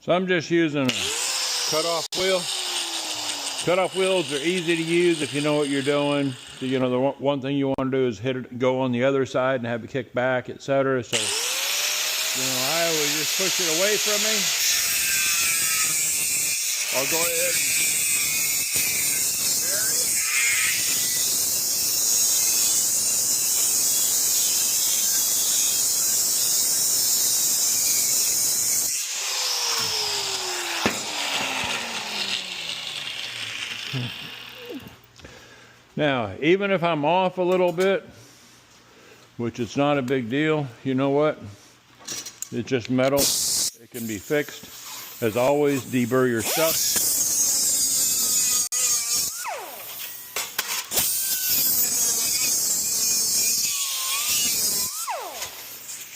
So I'm just using a cutoff wheel. Cutoff wheels are easy to use if you know what you're doing. So, you know, the one thing you want to do is hit it, go on the other side and have it kick back, etc. So, you know, I always just push it away from me. I'll go ahead and now, even if I'm off a little bit, which it's not a big deal, you know what? It's just metal. It can be fixed. As always, deburr your stuff.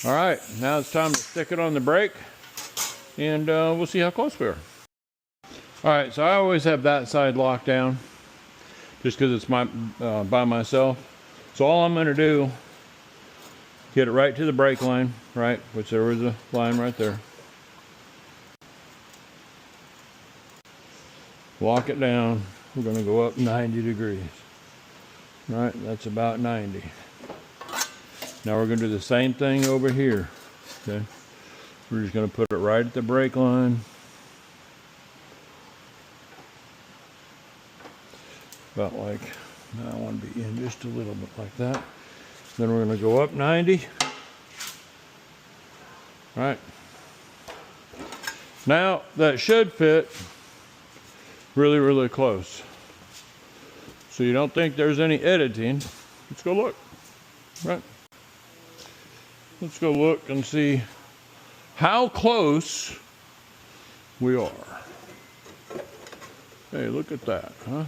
All right, now it's time to stick it on the brake, and we'll see how close we are. All right, so I always have that side locked down, just because it's by myself. So all I'm going to do, get it right to the brake line, right, which there was a line right there. Lock it down. We're going to go up 90 degrees. Right, that's about 90. Now we're going to do the same thing over here. Okay, we're just going to put it right at the brake line. About like, I want to be in just a little bit like that. Then we're going to go up 90. All right. Now that should fit really, really close. So you don't think there's any editing. Let's go look. Right. Let's go look and see how close we are. Hey, look at that, huh?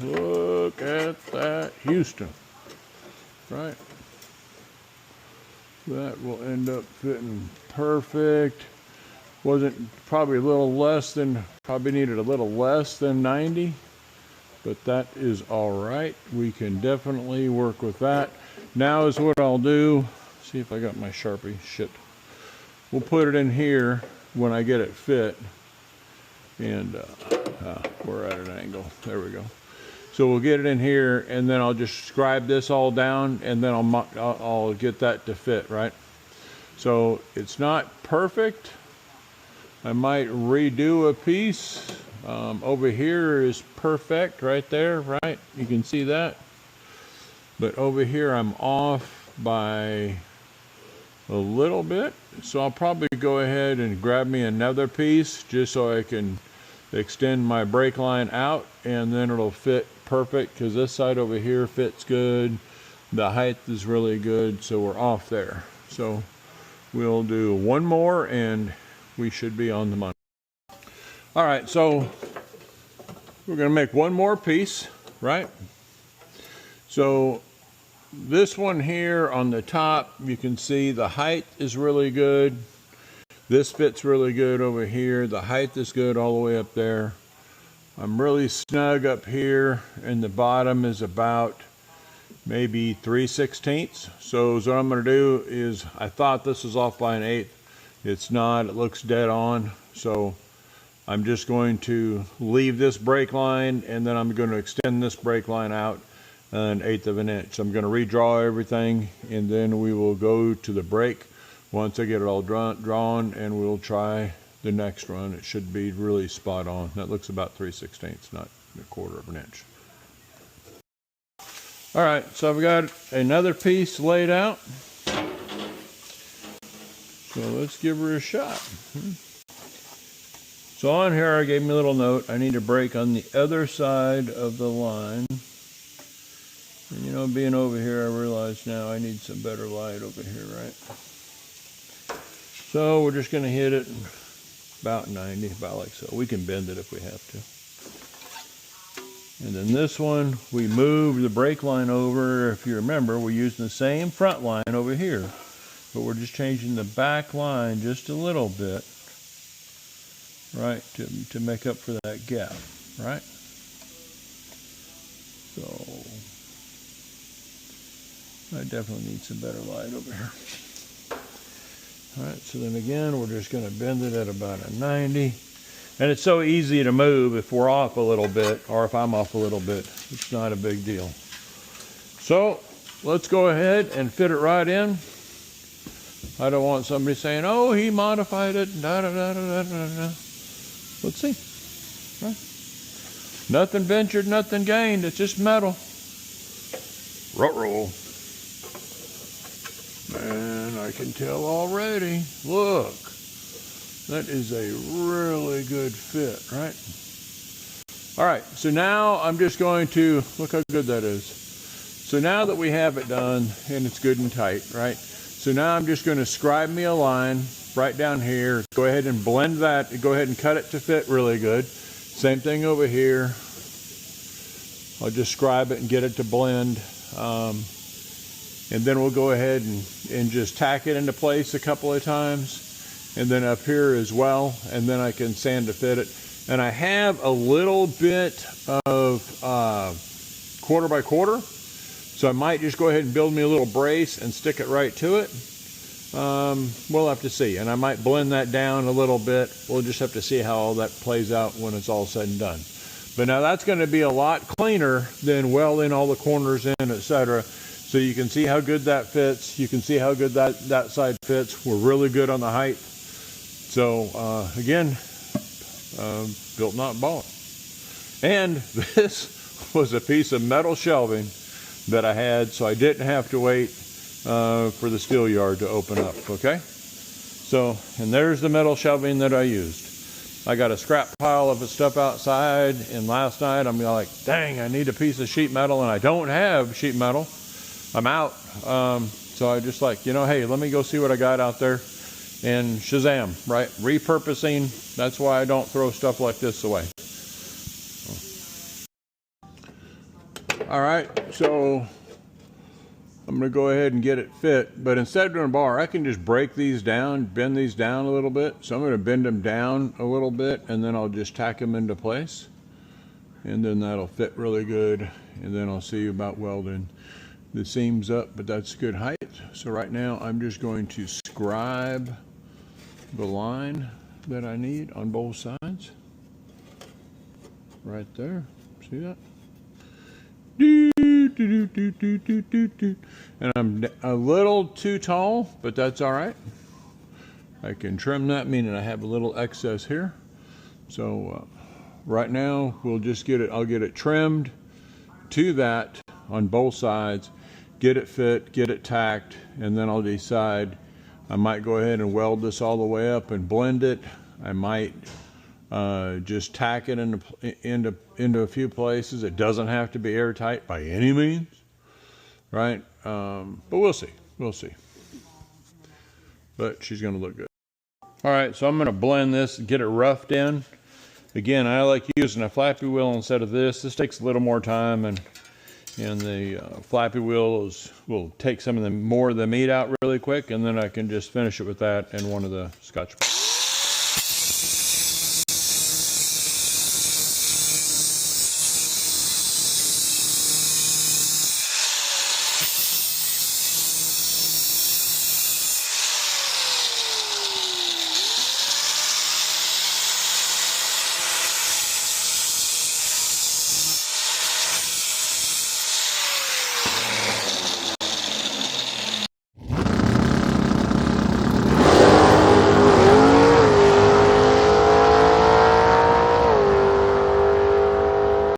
Look at that, Houston. Right? That will end up fitting perfect. Wasn't probably a little less than, probably needed a little less than 90, but that is all right. We can definitely work with that. Now is what I'll do. See if I got my Sharpie. Shit. We'll put it in here when I get it fit. And we're at an angle. There we go. So we'll get it in here, and then I'll just scribe this all down, and then I'll get that to fit, right? So it's not perfect. I might redo a piece. Over here is perfect right there, right? You can see that. But over here I'm off by a little bit. So I'll probably go ahead and grab me another piece just so I can extend my brake line out, and then it'll fit perfect because this side over here fits good. The height is really good, so we're off there. So we'll do one more and we should be on the money. All right, so we're going to make one more piece, right? So this one here on the top, you can see the height is really good. This fits really good over here. The height is good all the way up there. I'm really snug up here, and the bottom is about maybe 3/16. So what I'm going to do is, I thought this was off by 1/8. It's not. It looks dead on. So I'm just going to leave this brake line, and then I'm going to extend this brake line out 1/8 of an inch. I'm going to redraw everything, and then we will go to the brake once I get it all drawn, and we'll try the next run. It should be really spot on. That looks about 3/16, not 1/4 of an inch. All right, so I've got another piece laid out. So let's give her a shot. So on here, I gave me a little note. I need a brake on the other side of the line. And you know, being over here, I realize now I need some better light over here, right? So we're just going to hit it about 90, about like so. We can bend it if we have to. And then this one, we move the brake line over. If you remember, we're using the same front line over here, but we're just changing the back line just a little bit, right, to make up for that gap, right? So I definitely need some better light over here. All right, so then again, we're just going to bend it at about a 90. And it's so easy to move if we're off a little bit, or if I'm off a little bit. It's not a big deal. So let's go ahead and fit it right in. I don't want somebody saying, oh, he modified it. Da, da, da, da, da, da. Let's see. Right. Nothing ventured, nothing gained. It's just metal. Ruh-roh. Man, I can tell already. Look. That is a really good fit, right? All right, so now I'm just going to, look how good that is. So now that we have it done and it's good and tight, right? So now I'm just going to scribe me a line right down here. Go ahead and blend that. Go ahead and cut it to fit really good. Same thing over here. I'll just scribe it and get it to blend. And then we'll go ahead and just tack it into place a couple of times. And then up here as well, and then I can sand to fit it. And I have a little bit of 1/4 x 1/4, so I might just go ahead and build me a little brace and stick it right to it. We'll have to see, and I might blend that down a little bit. We'll just have to see how all that plays out when it's all said and done. But now that's going to be a lot cleaner than welding all the corners in, etc. So you can see how good that fits. You can see how good that side fits. We're really good on the height. So again, built not bought. And this was a piece of metal shelving that I had, so I didn't have to wait for the steel yard to open up, okay? So, and there's the metal shelving that I used. I got a scrap pile of stuff outside, and last night I'm like, dang, I need a piece of sheet metal, and I don't have sheet metal. I'm out. So I just like, you know, hey, let me go see what I got out there. And shazam, right? Repurposing. That's why I don't throw stuff like this away. All right, so I'm going to go ahead and get it fit. But instead of doing a bar, I can just break these down, bend these down a little bit. So I'm going to bend them down a little bit, and then I'll just tack them into place. And then that'll fit really good. And then I'll see about welding the seams up, but that's good height. So right now I'm just going to scribe the line that I need on both sides. Right there. See that? And I'm a little too tall, but that's all right. I can trim that, meaning I have a little excess here. So right now we'll just get it, I'll get it trimmed to that on both sides, get it fit, get it tacked, and then I'll decide. I might go ahead and weld this all the way up and blend it. I might just tack it into a few places. It doesn't have to be airtight by any means, right? But we'll see. We'll see. But she's going to look good. All right, so I'm going to blend this and get it roughed in. Again, I like using a flappy wheel instead of this. This takes a little more time, and the flappy wheel will take some of the more of the meat out really quick, and then I can just finish it with that and one of the Scotch.